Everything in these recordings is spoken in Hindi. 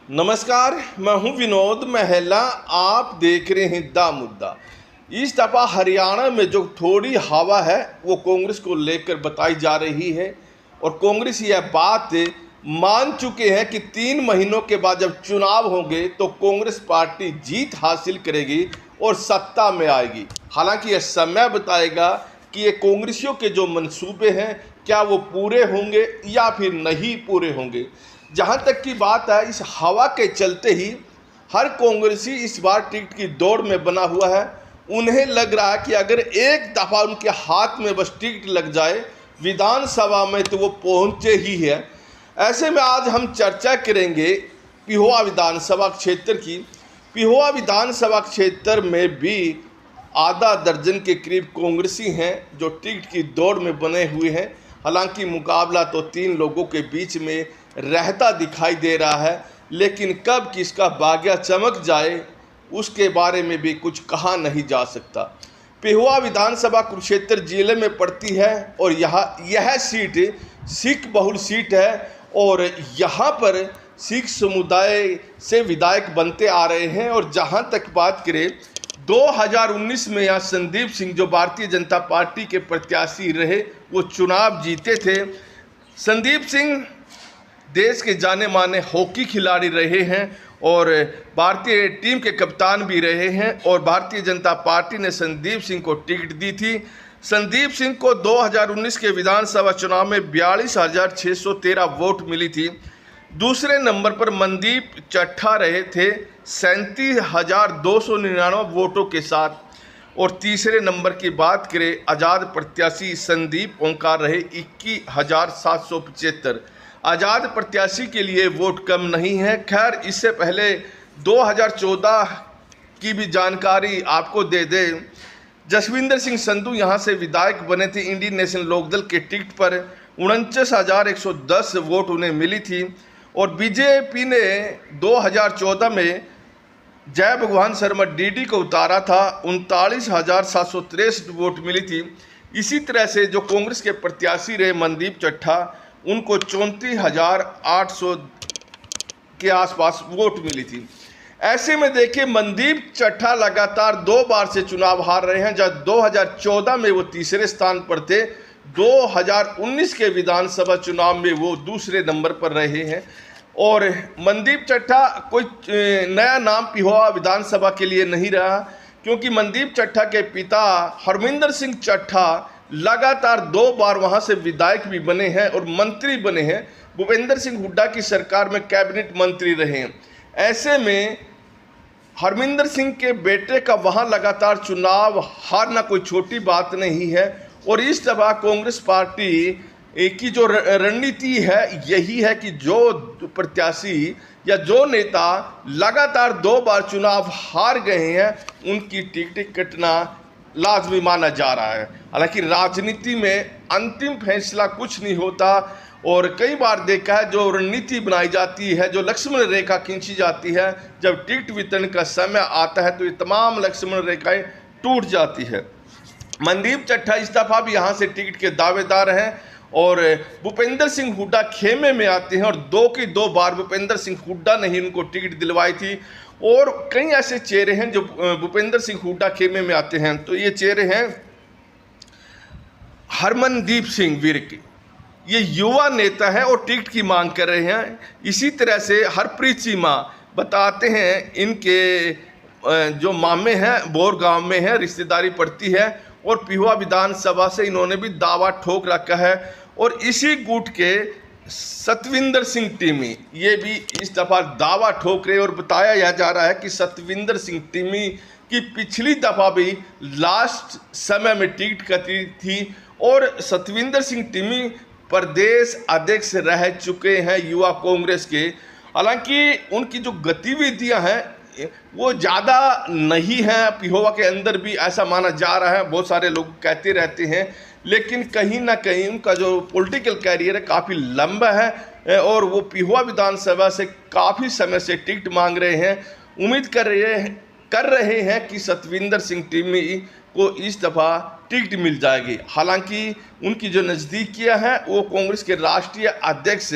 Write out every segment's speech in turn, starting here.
नमस्कार, मैं हूं विनोद महला। आप देख रहे हैं दा मुद्दा। इस दफ़ा हरियाणा में जो थोड़ी हवा है वो कांग्रेस को लेकर बताई जा रही है और कांग्रेस यह बात मान चुके हैं कि 3 महीनों के बाद जब चुनाव होंगे तो कांग्रेस पार्टी जीत हासिल करेगी और सत्ता में आएगी। हालांकि यह समय बताएगा कि ये कांग्रेसियों के जो मंसूबे हैं क्या वो पूरे होंगे या फिर नहीं पूरे होंगे। जहां तक की बात है, इस हवा के चलते ही हर कांग्रेसी इस बार टिकट की दौड़ में बना हुआ है। उन्हें लग रहा है कि अगर एक दफ़ा उनके हाथ में बस टिकट लग जाए विधानसभा में तो वो पहुंचे ही है। ऐसे में आज हम चर्चा करेंगे पिहोवा विधानसभा क्षेत्र की। पिहोवा विधानसभा क्षेत्र में भी आधा दर्जन के करीब कांग्रेसी हैं जो टिकट की दौड़ में बने हुए हैं। हालांकि मुकाबला तो 3 लोगों के बीच में रहता दिखाई दे रहा है, लेकिन कब किसका भाग्य चमक जाए उसके बारे में भी कुछ कहा नहीं जा सकता। पिहोवा विधानसभा कुरुक्षेत्र जिले में पड़ती है और यह सीट सिख बहुल सीट है और यहाँ पर सिख समुदाय से विधायक बनते आ रहे हैं। और जहाँ तक बात करें 2019 में यहाँ संदीप सिंह जो भारतीय जनता पार्टी के प्रत्याशी रहे वो चुनाव जीते थे। संदीप सिंह देश के जाने माने हॉकी खिलाड़ी रहे हैं और भारतीय टीम के कप्तान भी रहे हैं और भारतीय जनता पार्टी ने संदीप सिंह को टिकट दी थी। संदीप सिंह को 2019 के विधानसभा चुनाव में 42,613 वोट मिली थी। दूसरे नंबर पर मनदीप चट्ठा रहे थे 37,299 वोटों के साथ और तीसरे नंबर की बात करें आज़ाद प्रत्याशी संदीप ओंकार रहे 21,775। आज़ाद प्रत्याशी के लिए वोट कम नहीं है। खैर, इससे पहले 2014 की भी जानकारी आपको दे दें। जसविंदर सिंह संधू यहाँ से विधायक बने थे इंडियन नेशनल लोकदल के टिकट पर। 49,110 वोट उन्हें मिली थी और बीजेपी ने 2014 में जय भगवान शर्मा डीडी को उतारा था। 39,763 वोट मिली थी। इसी तरह से जो कांग्रेस के प्रत्याशी रहे मनदीप चट्ठा उनको 34,800 के आसपास वोट मिली थी। ऐसे में देखिए मनदीप चट्ठा लगातार 2 बार से चुनाव हार रहे हैं। जब 2014 में वो तीसरे स्थान पर थे, 2019 के विधानसभा चुनाव में वो दूसरे नंबर पर रहे हैं। और मनदीप चट्ठा कोई नया नाम पिहोवा विधानसभा के लिए नहीं रहा, क्योंकि मनदीप चट्ठा के पिता हरमिंदर सिंह चट्ठा लगातार 2 बार वहां से विधायक भी बने हैं और मंत्री बने हैं। भूपेंद्र सिंह हुड्डा की सरकार में कैबिनेट मंत्री रहे हैं। ऐसे में हरमिंदर सिंह के बेटे का वहां लगातार चुनाव हारना कोई छोटी बात नहीं है। और इस दफा कांग्रेस पार्टी की जो रणनीति है यही है कि जो प्रत्याशी या जो नेता लगातार 2 बार चुनाव हार गए हैं उनकी टिकट कटना लाजमी माना जा रहा है। हालांकि राजनीति में अंतिम फैसला कुछ नहीं होता और कई बार देखा है जो रणनीति बनाई जाती है, जो लक्ष्मण रेखा खींची जाती है, जब टिकट वितरण का समय आता है तो ये तमाम लक्ष्मण रेखाएं टूट जाती है। मनदीप चट्ठा इस दफ़ा भी यहाँ से टिकट के दावेदार हैं और भूपेंद्र सिंह हुड्डा खेमे में आते हैं और 2 की 2 बार भूपेंद्र सिंह हुड्डा ने ही उनको टिकट दिलवाई थी। और कई ऐसे चेहरे हैं जो भूपेंद्र सिंह हुड्डा खेमे में आते हैं। तो ये चेहरे हैं हरमनदीप सिंह विर्क, ये युवा नेता है और टिकट की मांग कर रहे हैं। इसी तरह से हरप्रीत चीमा बताते हैं इनके जो मामे हैं बोर गांव में है, रिश्तेदारी पड़ती है और पिहोवा विधानसभा से इन्होंने भी दावा ठोक रखा है। और इसी गुट के सतविंदर सिंह टिमी ये भी इस दफ़ा दावा ठोक रहे और बताया यह जा रहा है कि सतविंदर सिंह टिमी की पिछली दफ़ा भी लास्ट समय में टिकट कटी थी और सतविंदर सिंह टिमी प्रदेश अध्यक्ष रह चुके हैं युवा कांग्रेस के। हालांकि उनकी जो गतिविधियां हैं वो ज़्यादा नहीं हैं, पिहोवा के अंदर भी ऐसा माना जा रहा है, बहुत सारे लोग कहते रहते हैं, लेकिन कहीं ना कहीं उनका जो पॉलिटिकल कैरियर है काफ़ी लंबा है और वो पिहोवा विधानसभा से काफ़ी समय से टिकट मांग रहे हैं। उम्मीद कर रहे हैं कि सतविंदर सिंह टिमी को इस दफ़ा टिकट मिल जाएगी। हालांकि उनकी जो नज़दीकियां हैं वो कांग्रेस के राष्ट्रीय अध्यक्ष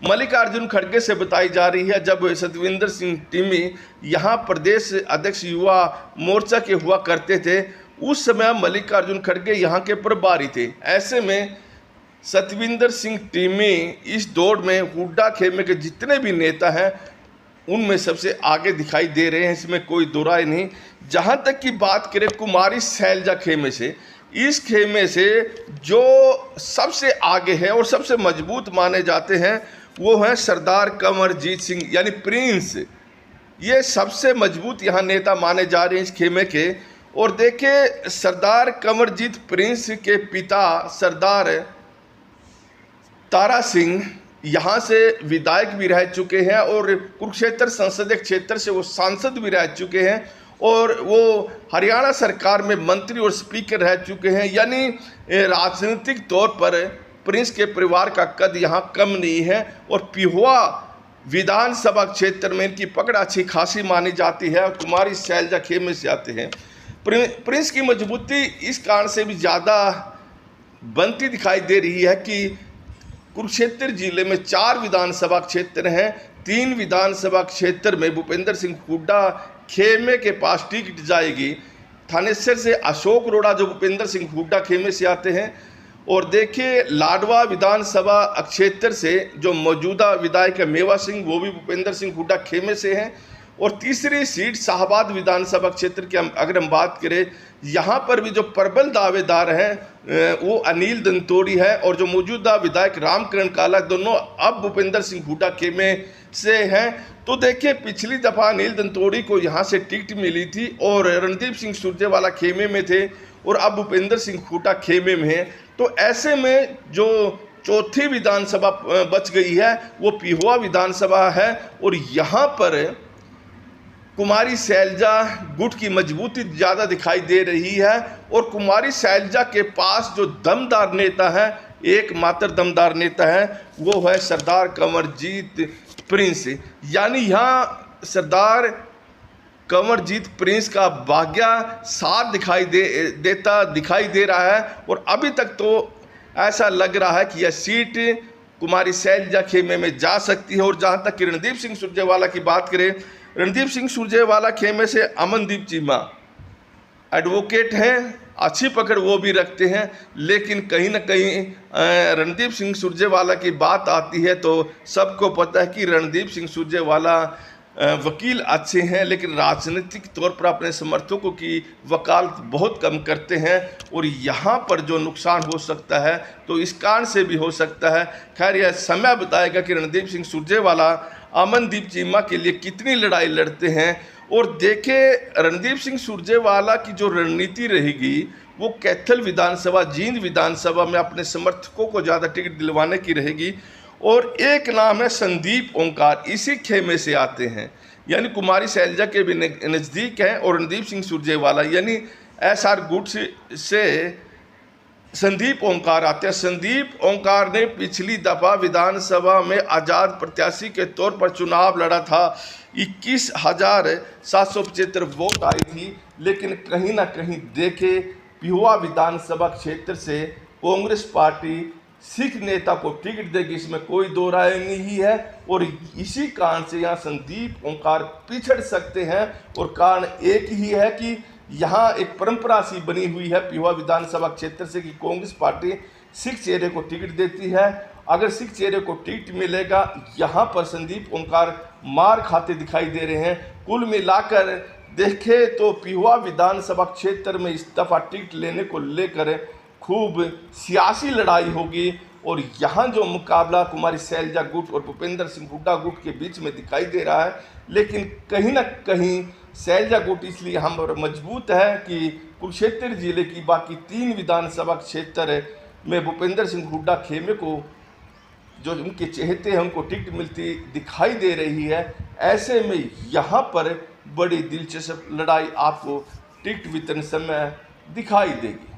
मल्लिकार्जुन खड़गे से बताई जा रही है। जब सतविंदर सिंह टिम्मी यहाँ प्रदेश अध्यक्ष युवा मोर्चा के हुआ करते थे, उस समय मल्लिकार्जुन खड़गे यहाँ के प्रभारी थे। ऐसे में सतविंदर सिंह टिम्मी इस दौड़ में हुड्डा खेमे के जितने भी नेता हैं उनमें सबसे आगे दिखाई दे रहे हैं, इसमें कोई दो राय नहीं। जहाँ तक की बात करें कुमारी सैलजा खेमे से, इस खेमे से जो सबसे आगे है और सबसे मजबूत माने जाते हैं वो हैं सरदार कंवरजीत सिंह यानी प्रिंस। ये सबसे मजबूत यहाँ नेता माने जा रहे हैं इस खेमे के। और देखिए, सरदार कंवरजीत प्रिंस के पिता सरदार तारा सिंह यहाँ से विधायक भी रह चुके हैं और कुरुक्षेत्र संसदीय क्षेत्र से वो सांसद भी रह चुके हैं और वो हरियाणा सरकार में मंत्री और स्पीकर रह चुके हैं। यानी राजनीतिक तौर पर प्रिंस के परिवार का कद यहाँ कम नहीं है और पिहोवा विधानसभा क्षेत्र में इनकी पकड़ अच्छी खासी मानी जाती है और कुमारी सैलजा खेमे से आते हैं। प्रिंस की मजबूती इस कारण से भी ज़्यादा बनती दिखाई दे रही है कि कुरुक्षेत्र जिले में 4 विधानसभा क्षेत्र हैं। 3 विधानसभा क्षेत्र में भूपेंद्र सिंह हुड्डा खेमे के पास टिकट जाएगी। थानेसर से अशोक रोड़ा जो भूपेंद्र सिंह हुड्डा खेमे से आते हैं। और देखिए, लाडवा विधानसभा क्षेत्र से जो मौजूदा विधायक है मेवा सिंह, वो भी भूपेंद्र सिंह हुड्डा खेमे से हैं। और तीसरी सीट शाहबाद विधानसभा क्षेत्र की अगर हम बात करें, यहाँ पर भी जो प्रबल दावेदार हैं वो अनिल दंतोड़ी है और जो मौजूदा विधायक रामकरण काला, दोनों अब भूपेंद्र सिंह हुड्डा खेमे से हैं। तो देखिए, पिछली दफ़ा अनिल दंतोड़ी को यहाँ से टिकट मिली थी और रणदीप सिंह सुरजेवाला खेमे में थे और अब भूपेंद्र सिंह हुड्डा खेमे में हैं। तो ऐसे में जो चौथी विधानसभा बच गई है वो पिहोवा विधानसभा है और यहाँ पर कुमारी सैलजा गुट की मजबूती ज़्यादा दिखाई दे रही है। और कुमारी सैलजा के पास जो दमदार नेता है, एकमात्र दमदार नेता है, वो है सरदार कंवरजीत प्रिंस। यानी यहाँ सरदार कंवरजीत प्रिंस का भाग्य साथ दिखाई दे रहा है। और अभी तक तो ऐसा लग रहा है कि यह सीट कुमारी सैलजा खेमे में जा सकती है। और जहाँ तक कि रणदीप सिंह सुरजेवाला की बात करें, रणदीप सिंह सुरजेवाला खेमे से अमनदीप चीमा एडवोकेट हैं, अच्छी पकड़ वो भी रखते हैं। लेकिन कहीं ना कहीं रणदीप सिंह सुरजेवाला की बात आती है तो सबको पता है कि रणदीप सिंह सुरजेवाला वकील अच्छे हैं, लेकिन राजनीतिक तौर पर अपने समर्थकों की वकालत बहुत कम करते हैं। और यहाँ पर जो नुकसान हो सकता है तो इस कारण से भी हो सकता है। खैर, यह समय बताएगा कि रणदीप सिंह सुरजेवाला अमनदीप चीमा के लिए कितनी लड़ाई लड़ते हैं। और देखें, रणदीप सिंह सुरजेवाला की जो रणनीति रहेगी वो कैथल विधानसभा, जींद विधानसभा में अपने समर्थकों को ज़्यादा टिकट दिलवाने की रहेगी। और एक नाम है संदीप ओंकार, इसी खेमे से आते हैं, यानी कुमारी सैलजा के भी नज़दीक हैं। और रणदीप सिंह सुरजेवाला यानी SR गुट से संदीप ओंकार आते हैं। संदीप ओंकार ने पिछली दफ़ा विधानसभा में आज़ाद प्रत्याशी के तौर पर चुनाव लड़ा था। 21,775 वोट आई थी। लेकिन कहीं ना कहीं देखे, पिहोवा विधानसभा क्षेत्र से कांग्रेस पार्टी सिख नेता को टिकट देगी, इसमें कोई दो राय नहीं है। और इसी कारण से यहाँ संदीप ओंकार पिछड़ सकते हैं। और कारण एक ही है कि यहाँ एक परंपरा सी बनी हुई है पिहोवा विधानसभा क्षेत्र से कि कांग्रेस पार्टी सिख चेहरे को टिकट देती है। अगर सिख चेहरे को टिकट मिलेगा, यहाँ पर संदीप ओंकार मार खाते दिखाई दे रहे हैं। कुल मिलाकर देखें तो पिहोवा विधानसभा क्षेत्र में इस दफ़ा टिकट लेने को लेकर खूब सियासी लड़ाई होगी। और यहाँ जो मुकाबला कुमारी सैलजा गुट और भूपेंद्र सिंह हुड्डा गुट के बीच में दिखाई दे रहा है, लेकिन कहीं ना कहीं सैलजा गुट इसलिए हम मजबूत है कि कुरुक्षेत्र जिले की बाकी 3 विधानसभा क्षेत्र में भूपेंद्र सिंह हुड्डा खेमे को जो उनके चहेते हैं उनको टिकट मिलती दिखाई दे रही है। ऐसे में यहाँ पर बड़ी दिलचस्प लड़ाई आपको टिकट वितरण समय दिखाई देगी।